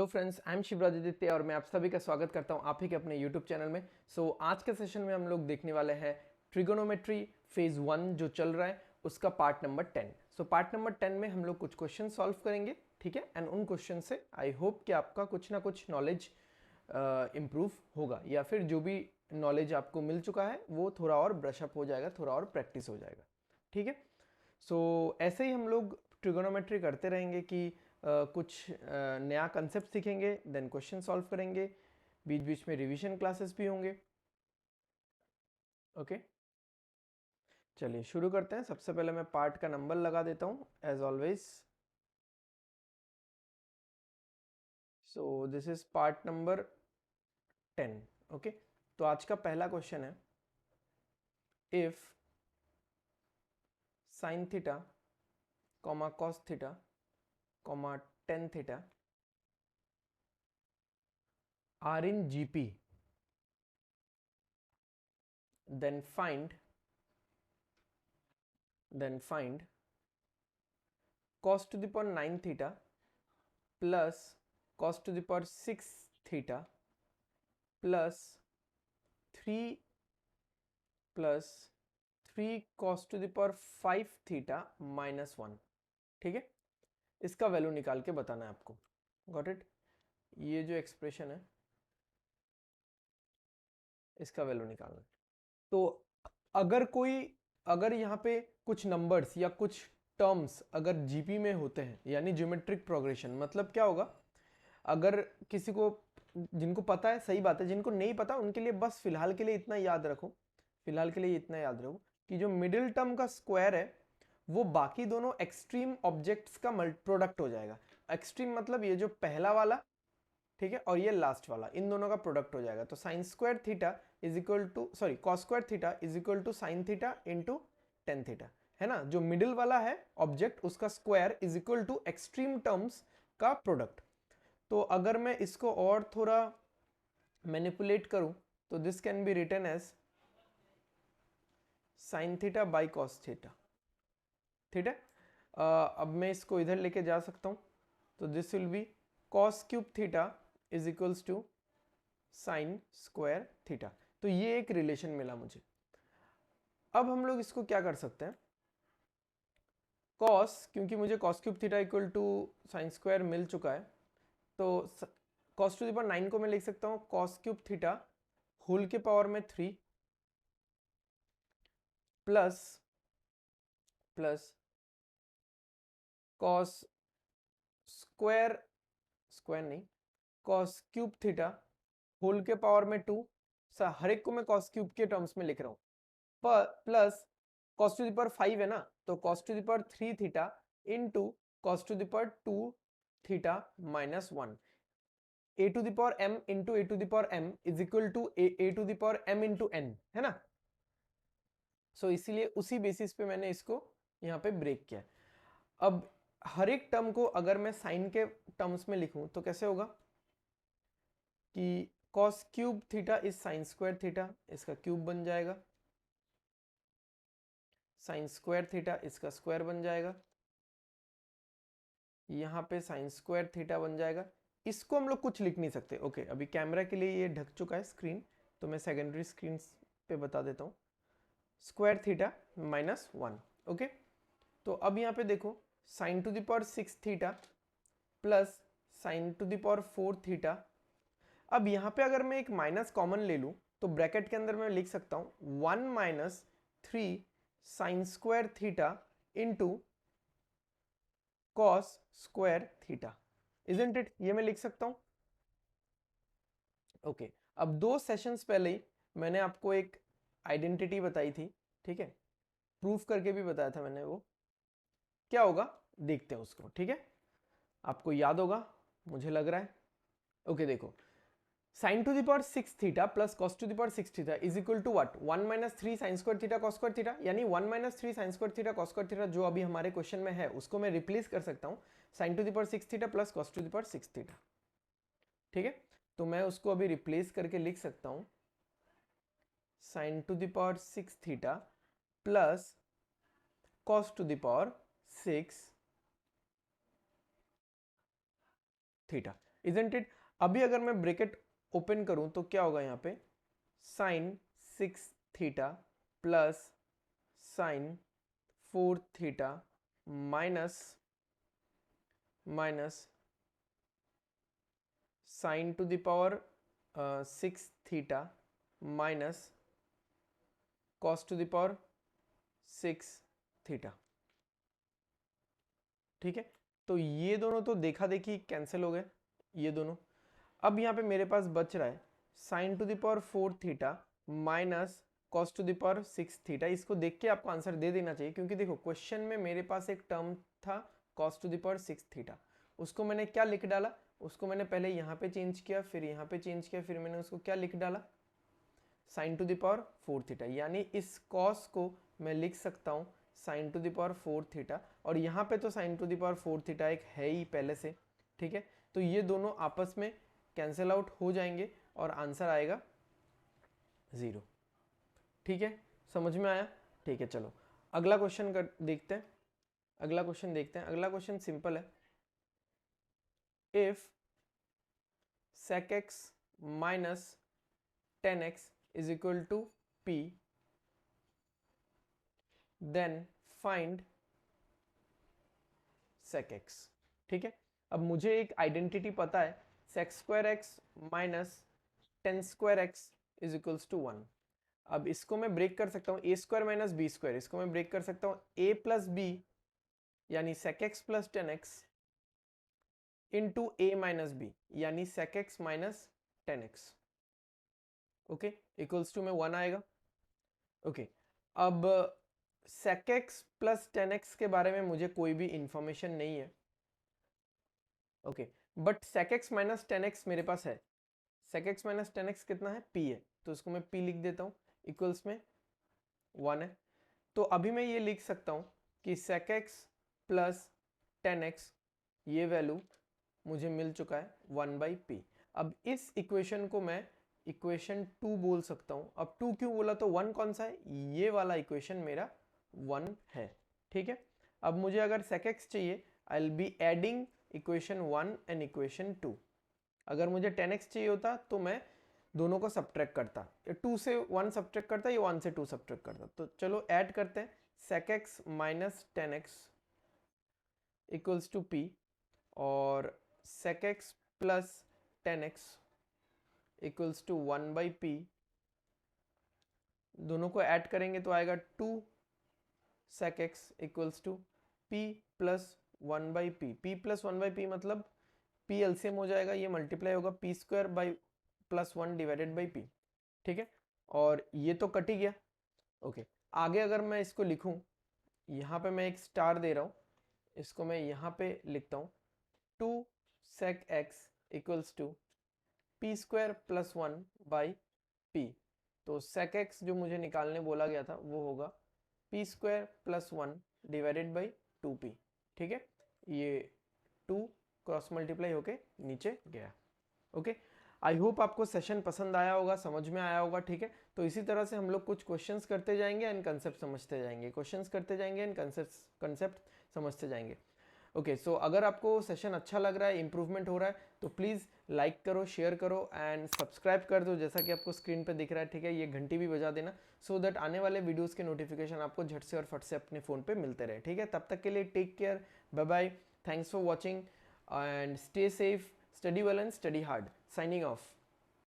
Friends, I am शिवरादित्य और मैं आप सभी का स्वागत करता हूं आप ही के अपने यूट्यूब चैनल में। आज के सेशन में हम लोग देखने वाले हैं ट्रिगोनोमेट्री फेज 1 जो चल रहा है उसका पार्ट नंबर 10। पार्ट नंबर 10 में हम लोग कुछ क्वेश्चन सॉल्व करेंगे, ठीक है। एंड उन क्वेश्चन से आई होप कि आपका कुछ ना कुछ नॉलेज इम्प्रूव होगा, या फिर जो भी नॉलेज आपको मिल चुका है वो थोड़ा और ब्रशअप हो जाएगा, थोड़ा और प्रैक्टिस हो जाएगा, ठीक है। ऐसे ही हम लोग ट्रिगोनोमेट्री करते रहेंगे कि कुछ नया कंसेप्ट सीखेंगे, देन क्वेश्चन सॉल्व करेंगे, बीच बीच में रिवीजन क्लासेस भी होंगे। ओके, चलिए शुरू करते हैं। सबसे पहले मैं पार्ट का नंबर लगा देता हूं as always. This is part number 10। Okay, तो आज का पहला क्वेश्चन है, if sine theta comma cos theta comma ten theta are in GP, then find cos to the power 9 theta plus cos to the power 6 theta plus 3 plus 3 cos to the power 5 theta minus 1, ठीक है। इसका value निकाल के बताना है आपको। Got it? ये जो एक्सप्रेशन है इसका वैल्यू निकालना है। तो अगर यहाँ पे कुछ नंबर्स या कुछ टर्म्स अगर जीपी में होते हैं, यानी ज्योमेट्रिक प्रोग्रेशन, मतलब क्या होगा, अगर किसी को, जिनको पता है सही बात है, जिनको नहीं पता उनके लिए बस फिलहाल के लिए इतना याद रखो, कि जो मिडिल टर्म का स्क्वायर है वो बाकी दोनों एक्सट्रीम ऑब्जेक्ट्स का प्रोडक्ट हो जाएगा। एक्सट्रीम मतलब ये जो पहला वाला, ठीक है, और ये लास्ट वाला, इन दोनों का प्रोडक्ट हो जाएगा। तो sine square theta is equal to, sorry, cos square theta is equal to sine theta into tan theta, है ना। जो मिडिल वाला है ऑब्जेक्ट उसका square is equal to extreme terms का प्रोडक्ट। तो अगर मैं इसको और थोड़ा मैनिपुलेट करूं तो this can be written as sine theta by cos theta, ठीक है। अब मैं इसको इधर लेके जा सकता हूं, तो this will be cos cube theta is equals to sine square theta. तो ये एक रिलेशन मिला मुझे। अब हम लोग इसको क्या कर सकते हैं, कॉस, क्योंकि मुझे cos cube theta equal to sine square मिल चुका है, तो कॉस टू द पावर 9 को मैं लिख सकता हूँ कॉस क्यूब थीटा होल के पावर में 3 प्लस कॉस स्क्वायर, स्क्वायर नहीं, कॉस क्यूब थीटा होल के पावर में 2। हर एक को मैं कॉस क्यूब के टर्म्स में लिख रहा हूँ, plus cos to the power 5 है ना, तो cos to the power 3 theta into cos to the power 2 theta minus 1। a to the power m into a to the power m is equal to a to the power m into n, है ना। इसीलिए उसी basis पे मैंने इसको यहाँ पे break किया। अब हर एक टर्म को अगर मैं साइन के टर्म्स में लिखूं तो कैसे होगा कि cos cube theta is sine square theta, इसका क्यूब बन जाएगा, साइन स्क्वायर थीटा इसका स्क्वायर बन जाएगा, यहाँ पे साइन स्क्वायर थीटा बन जाएगा। इसको हम लोग कुछ लिख नहीं सकते। ओके, अभी कैमरा के लिए ये ढक चुका है स्क्रीन, तो मैं सेकेंडरी स्क्रीन पे बता देता हूँ, स्क्वायर थीटा माइनस 1। ओके, तो अब यहाँ पे देखो sine to the power 6 theta plus sign to the power 4 theta. अब यहाँ पे अगर मैं एक माइनस कॉमन ले लूँ तो ब्रैकेट के अंदर मैं लिख सकता हूँ 1 minus 3 sine square theta into cos square theta, isn't it? ये मैं लिख सकता हूँ। ओके, अब 2 सेशंस पहले ही मैंने आपको एक आइडेंटिटी बताई थी, ठीक है, प्रूफ करके भी बताया था मैंने। वो क्या होगा देखते हैं उसको, ठीक है। आपको याद होगा मुझे लग रहा है। ओके, देखो, sine to the power 6 theta plus cos to the power 6 theta is equal to what, 1 minus 3 sine square theta cos square theta, यानी 1 minus 3 sine square theta cos square theta जो अभी हमारे क्वेश्चन में है उसको मैं replace कर सकता हूँ sign to the power 6 theta plus cos to the power 6 theta, ठीक है। तो मैं उसको अभी रिप्लेस करके लिख सकता हूँ sign to the power 6 theta plus cos to the power 6 theta isn't it? अभी अगर मैं ब्रैकेट ओपन करूं तो क्या होगा यहाँ पे, sine 6 theta plus sine 4 theta minus sine to the power 6 theta minus cos to the power 6 theta. ठीक है, तो ये दोनों तो देखा देखी कैंसिल हो गए ये दोनों। अब यहाँ पे मेरे पास बच रहा है sign to the power 4 theta minus cos to the power 6 theta. इसको देख के आपको आंसर दे देना चाहिए, क्योंकि देखो क्वेश्चन में मेरे पास एक टर्म था cos to the power 6 theta, उसको मैंने क्या लिख डाला, उसको मैंने पहले यहाँ पे चेंज किया, फिर यहाँ पे चेंज किया, फिर मैंने उसको क्या लिख डाला, sign to the power 4 theta. यानी इस कॉस को मैं लिख सकता हूँ sign to the power 4 theta, और यहाँ पे तो sign to the power 4 theta एक है ही पहले से। ठीक है, तो ये दोनों आपस में कैंसिल आउट हो जाएंगे और आंसर आएगा 0। ठीक है, समझ में आया? ठीक है, चलो अगला क्वेश्चन कर देखते हैं। अगला क्वेश्चन देखते हैं। अगला क्वेश्चन सिंपल है, if sec x minus 10x is equal to p, then find sec x। ठीक है, अब मुझे एक आइडेंटिटी पता है, sec square x minus 10 square x is equals to 1। अब इसको मैं ब्रेक कर सकता हूँ, a square minus B square, इसको मैं ब्रेक कर सकता हूँ a प्लस बी यानी sec x plus 10x into a minus B यानी sec x minus 10x। Okay, equals to में 1 आएगा। ओके, अब sec x प्लस 10x के बारे में मुझे कोई भी इंफॉर्मेशन नहीं है। Okay, but sec x minus 10x मेरे पास है। sec x माइनस 10x कितना है, p है, तो इसको मैं p लिख देता हूँ, इक्वल्स में 1 है। तो अभी मैं ये लिख सकता हूँ कि sec x प्लस 10x ये वैल्यू मुझे मिल चुका है 1/p। अब इस इक्वेशन को मैं इक्वेशन 2 बोल सकता हूँ। अब 2 क्यों बोला, तो 1 कौन सा है, ये वाला इक्वेशन मेरा 1 है। ठीक है, अब मुझे अगर sec x चाहिए, I will be adding equation 1 and equation 2। अगर मुझे 10x चाहिए होता तो मैं दोनों को सब्ट्रैक्ट करता, 2 से 1 सब्ट्रैक्ट करता या 1 से 2 सब्ट्रैक्ट करता। तो चलो ऐड करते हैं, sec x minus 10x equals to p और sec x plus 10x equals to 1/p। दोनों को ऐड करेंगे तो आएगा 2 sec x equals to p plus 1/p। p plus 1/p मतलब p एलसीएम हो जाएगा, ये मल्टीप्लाई होगा p square by plus 1 divided by p। ठीक है, और ये तो कट ही गया। ओके, आगे अगर मैं इसको लिखूं, यहाँ पे मैं एक स्टार दे रहा हूँ, इसको मैं यहाँ पे लिखता हूँ 2 sec x equals to p square plus 1 by p। तो sec x जो मुझे निकालने बोला गया था वो होगा p square plus 1 divided by 2p। ठीक है, ये 2 क्रॉस मल्टीप्लाई होके नीचे गया। ओके, आई होप आपको सेशन पसंद आया होगा, समझ में आया होगा। ठीक है, तो इसी तरह से हम लोग कुछ क्वेश्चंस करते जाएंगे एंड कंसेप्ट समझते जाएंगे, क्वेश्चंस करते जाएंगे एंड कंसेप्ट समझते जाएंगे। ओके, सो अगर आपको सेशन अच्छा लग रहा है, इंप्रूवमेंट हो रहा है, तो प्लीज़ लाइक करो, शेयर करो एंड सब्सक्राइब कर दो, जैसा कि आपको स्क्रीन पे दिख रहा है। ठीक है, ये घंटी भी बजा देना, सो दैट आने वाले वीडियोस के नोटिफिकेशन आपको झट से और फट से अपने फ़ोन पे मिलते रहे। ठीक है, तब तक के लिए take care, bye bye, thanks for watching and stay safe, study well and study hard. Signing of.